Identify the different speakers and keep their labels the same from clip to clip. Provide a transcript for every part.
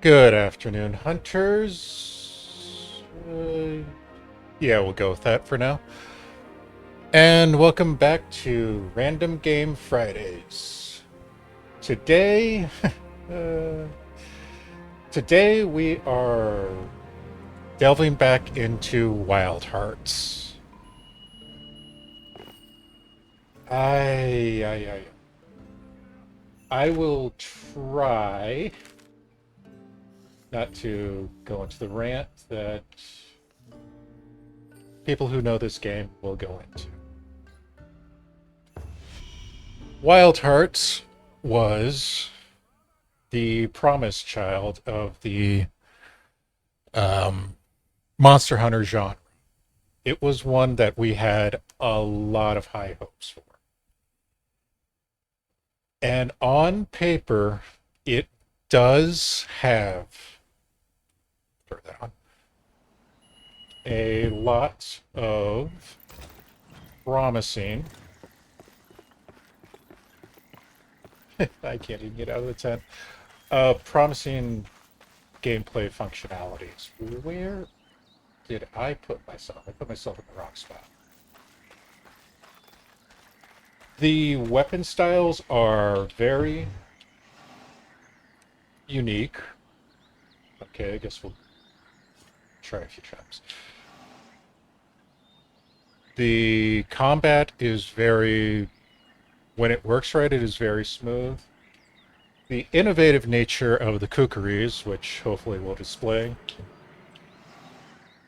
Speaker 1: Good afternoon, hunters. Yeah, we'll go with that for now. And welcome back to Random Game Fridays. Today, uh, today we are delving back into Wild Hearts. I will try not to go into the rant that people who know this game will go into. Wild Hearts was the promised child of the um, Monster Hunter genre. It was one that we had a lot of high hopes for. And on paper, it does have, turn that on, a lot of promising. I can't even get out of the tent. Promising gameplay functionalities. Where did I put myself? I put myself in the wrong spot. The weapon styles are very unique. Okay, I guess we'll try a few times. The combat is very, when it works right, it is very smooth. The innovative nature of the kookaries, which hopefully we'll display,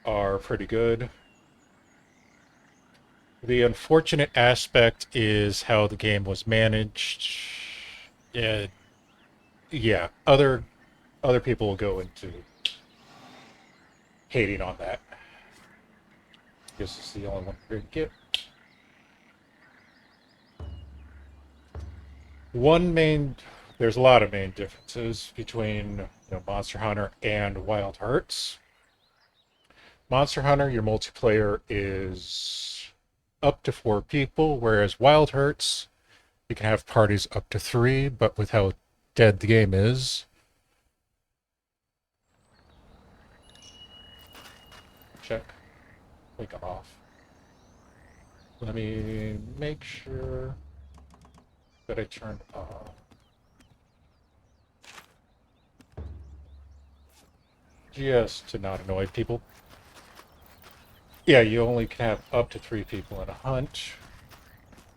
Speaker 1: are pretty good. The unfortunate aspect is how the game was managed. Yeah, other people will go into hating on that. This is the only one we're gonna get. There's a lot of main differences between Monster Hunter and Wild Hearts. Monster Hunter, your multiplayer is up to 4 people, whereas Wild Hearts, you can have parties up to 3, but with how dead the game is. Check. Wake them off. Let me make sure that I turned off. Just to not annoy people. Yeah, you only can have up to 3 people in a hunt.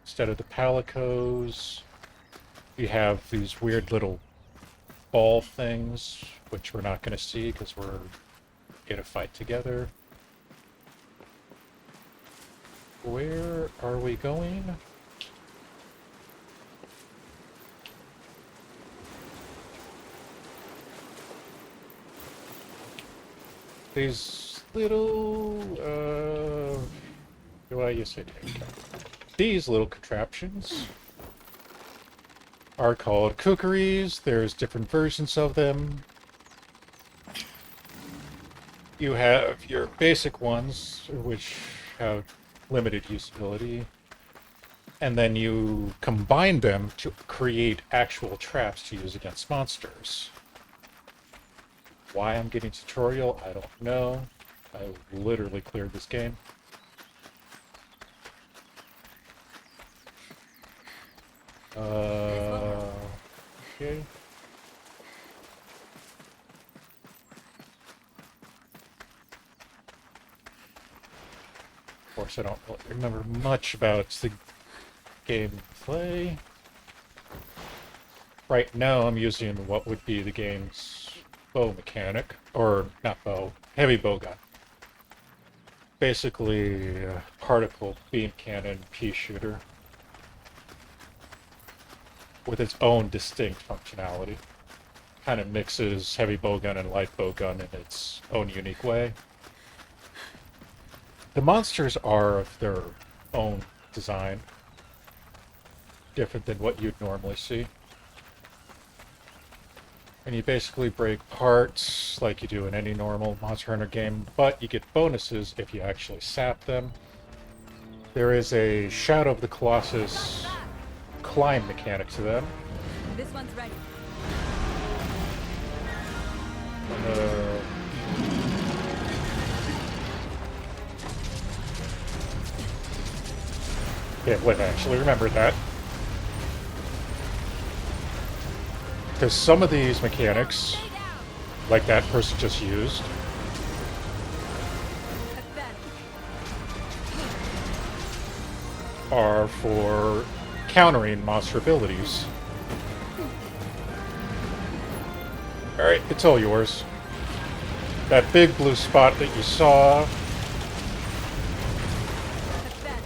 Speaker 1: Instead of the palicos, you have these weird little ball things, which we're not going to see because we're in a fight together. Where are we going? These little, do I use it? These little contraptions are called kookaries. There's different versions of them. You have your basic ones, which have limited usability, and then you combine them to create actual traps to use against monsters. Why I'm getting tutorial, I don't know. I literally cleared this game. Okay. Of course, I don't really remember much about the gameplay. Right now, I'm using what would be the game's bow mechanic, or not bow, heavy bow gun. Basically, a particle beam cannon pea shooter with its own distinct functionality. Kind of mixes heavy bow gun and light bow gun in its own unique way. The monsters are of their own design, different than what you'd normally see. And you basically break parts like you do in any normal Monster Hunter game, but you get bonuses if you actually sap them. There is a Shadow of the Colossus climb mechanic to them.
Speaker 2: This one's ready.
Speaker 1: It would actually remember that. Because some of these mechanics,
Speaker 2: Stay down.
Speaker 1: like that person just used,
Speaker 2: Pathetic.
Speaker 1: are for countering monster abilities. Alright, it's all yours. That big blue spot that you saw
Speaker 2: Pathetic.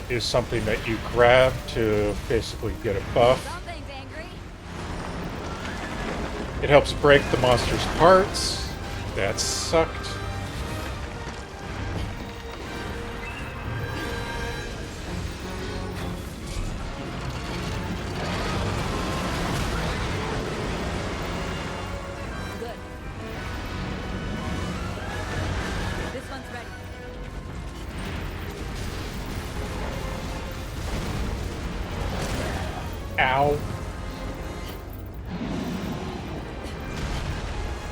Speaker 1: is something that you grab to basically get a buff.
Speaker 2: Something's angry.
Speaker 1: It helps break the monster's parts. That sucked.
Speaker 2: Good. This one's ready.
Speaker 1: Ow.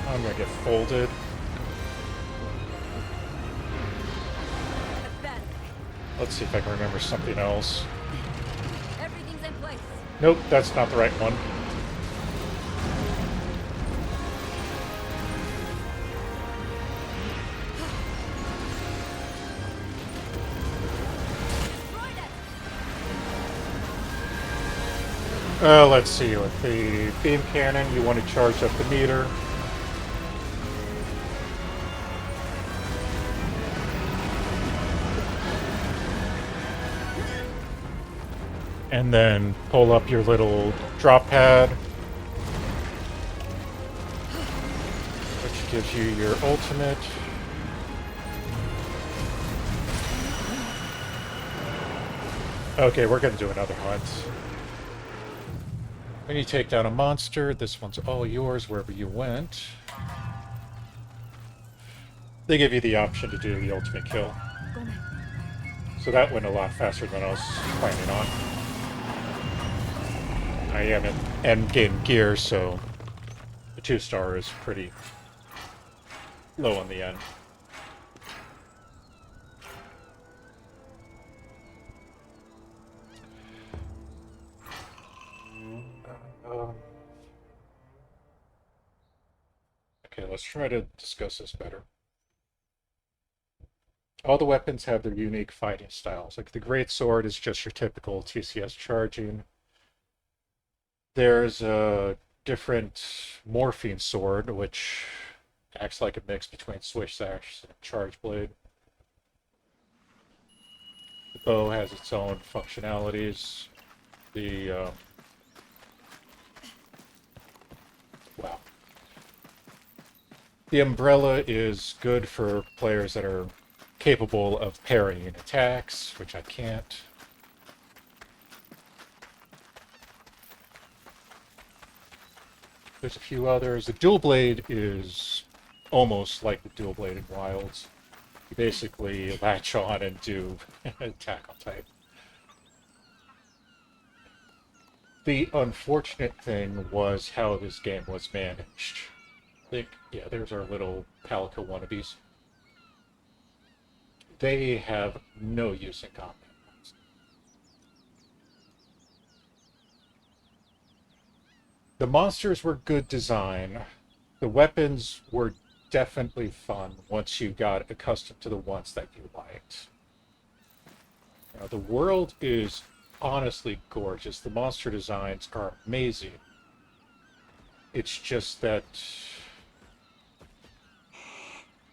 Speaker 1: I'm gonna get folded.
Speaker 2: Pathetic.
Speaker 1: Let's see if I can remember something else.
Speaker 2: Everything's in place.
Speaker 1: Nope, that's not the right one.
Speaker 2: Destroy that.
Speaker 1: Let's see. With the beam cannon, you want to charge up the meter. And then pull up your little drop pad, which gives you your ultimate. Okay, we're gonna do another hunt. When you take down a monster, this one's all yours wherever you went. They give you the option to do the ultimate kill.
Speaker 2: Go, man.
Speaker 1: So that went a lot faster than I was planning on. I am in endgame gear, so the 2-star is pretty low on the end. Okay, let's try to discuss this better. All the weapons have their unique fighting styles. Like the Great Sword is just your typical TCS charging. There's a different Morphine Sword, which acts like a mix between Swish Sash and Charge Blade. The bow has its own functionalities. Wow. The umbrella is good for players that are capable of parrying attacks, which I can't. There's a few others. The dual blade is almost like the dual blade in Wilds. You basically latch on and do attack on type. The unfortunate thing was how this game was managed. I think, yeah, there's our little Palico wannabes. They have no use in combat. The monsters were good design. The weapons were definitely fun once you got accustomed to the ones that you liked. Now, the world is honestly gorgeous. The monster designs are amazing. It's just that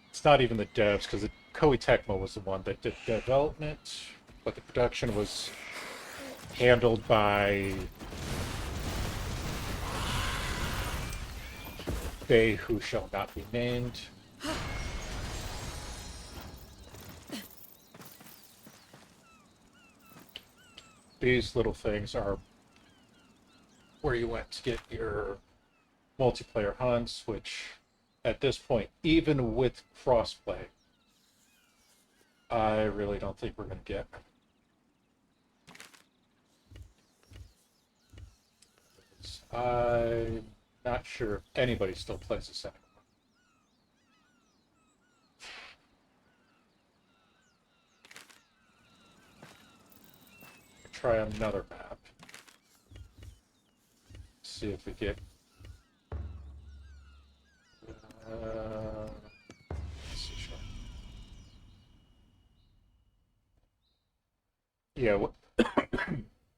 Speaker 1: it's not even the devs, because Koei Tecmo was the one that did development, but the production was handled by they who shall not be named. These little things are where you went to get your multiplayer hunts, which at this point, even with crossplay, I really don't think we're going to get. I'm not sure if anybody still plays this anymore. try another map. See if we get. Let's see, sure. Yeah,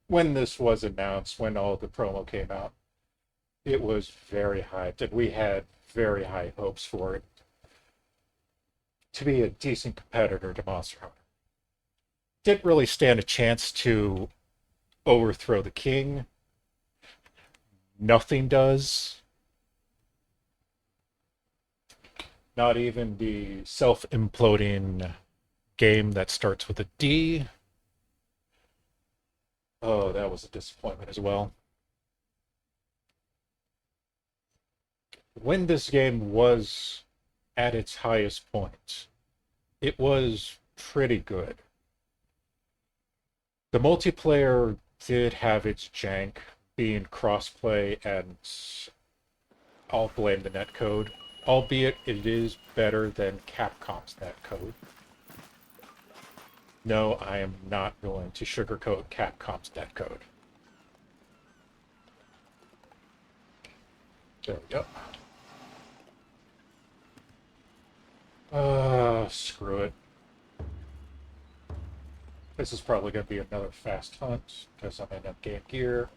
Speaker 1: when this was announced, when all the promo came out, it was very hyped, and we had very high hopes for it to be a decent competitor to Monster Hunter. Didn't really stand a chance to overthrow the king. Nothing does. Not even the self-imploding game that starts with a D. Oh, that was a disappointment as well. When this game was at its highest point, it was pretty good. The multiplayer did have its jank, being crossplay, and I'll blame the netcode, albeit it is better than Capcom's netcode. No, I am not going to sugarcoat Capcom's netcode. There we go. Screw it. This is probably going to be another fast hunt because I'm in Game Gear.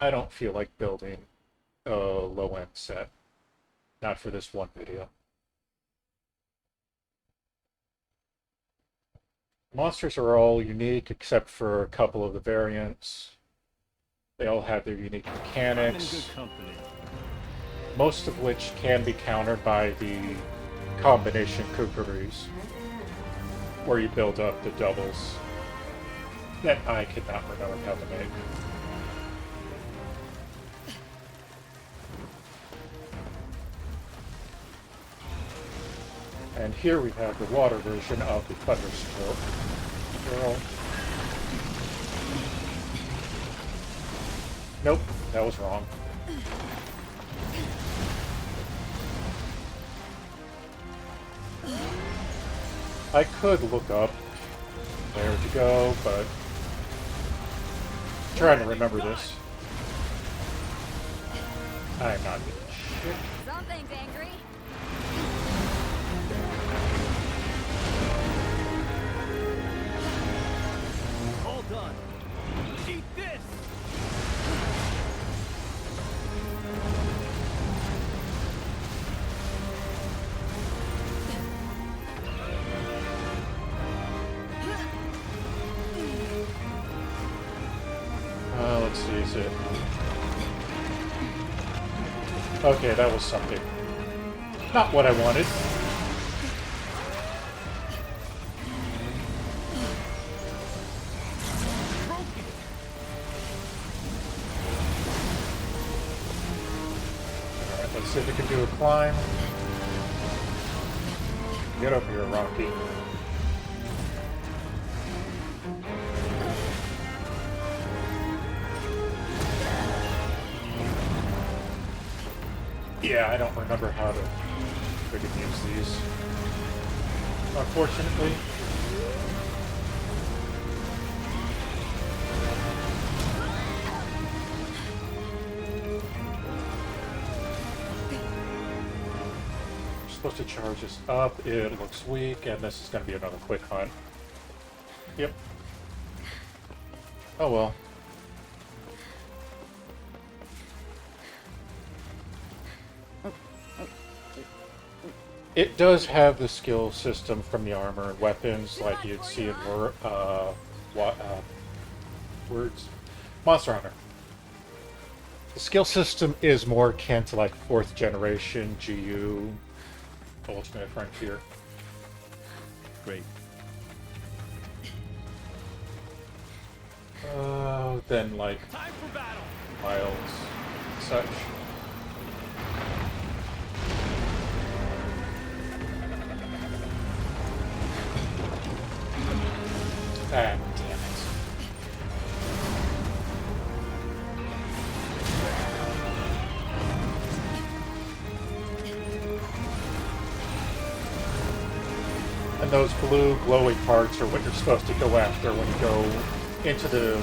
Speaker 1: I don't feel like building a low-end set. Not for this one video. Monsters are all unique except for a couple of the variants. They all have their unique mechanics, most of which can be countered by the combination kookaroos, where you build up the doubles that I could not remember how to make. And here we have the water version of the Thunder Squirrel. Nope, that was wrong. I could look up where to go, but I'm trying to remember this. I am not doing shit.
Speaker 2: Something's angry.
Speaker 3: All done. Eat this!
Speaker 1: Let's see, is it? Okay, that was something. Not what I wanted. Alright, let's see if we can do a climb. Get up here, Rocky. Yeah, I don't remember how to freaking use these. Unfortunately. We're supposed to charge this up. It looks weak, and this is going to be another quick hunt. Yep. Oh well. It does have the skill system from the armor and weapons, like you'd see in words. Monster Hunter. The skill system is more akin to like 4th generation GU Ultimate Frontier.
Speaker 3: Great.
Speaker 1: Then like
Speaker 3: Time for battle.
Speaker 1: Miles and such. Ah, damn it. And those blue glowing parts are what you're supposed to go after when you go into the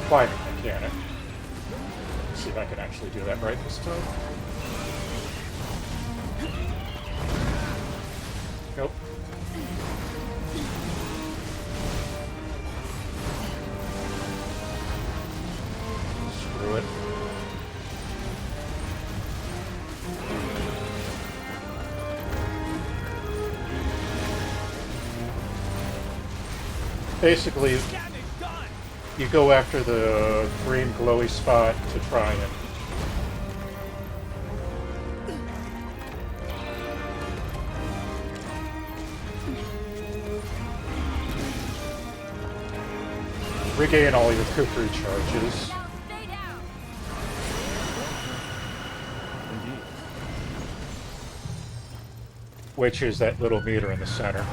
Speaker 1: climbing mechanic. Let's see if I can actually do that right this time. Nope. Screw it. Basically,
Speaker 3: Damn it, done!
Speaker 1: you go after the green glowy spot to try and regain all your kukri charges,
Speaker 2: Down, stay down.
Speaker 3: Indeed.
Speaker 1: which is that little meter in the center.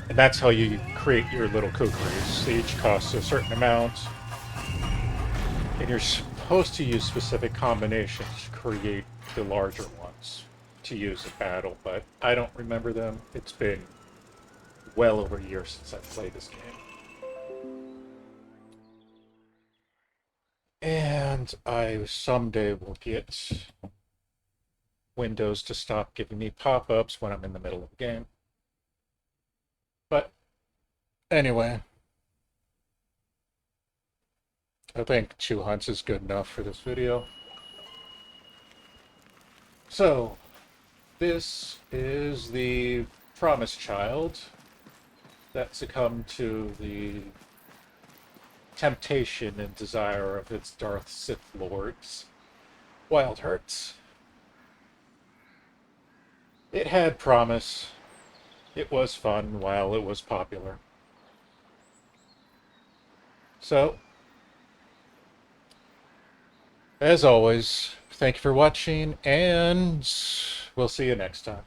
Speaker 1: And that's how you create your little kukris. They each cost a certain amount. And you're supposed to use specific combinations to create the larger ones to use in battle, but I don't remember them. It's been well over a year since I've played this game. And I someday will get Windows to stop giving me pop-ups when I'm in the middle of the game. But anyway, I think 2 hunts is good enough for this video. So, this is the Promised Child that succumbed to the temptation and desire of its Darth Sith lords, Wild Hearts. It had promise. It was fun while it was popular. So, as always, thank you for watching, and we'll see you next time.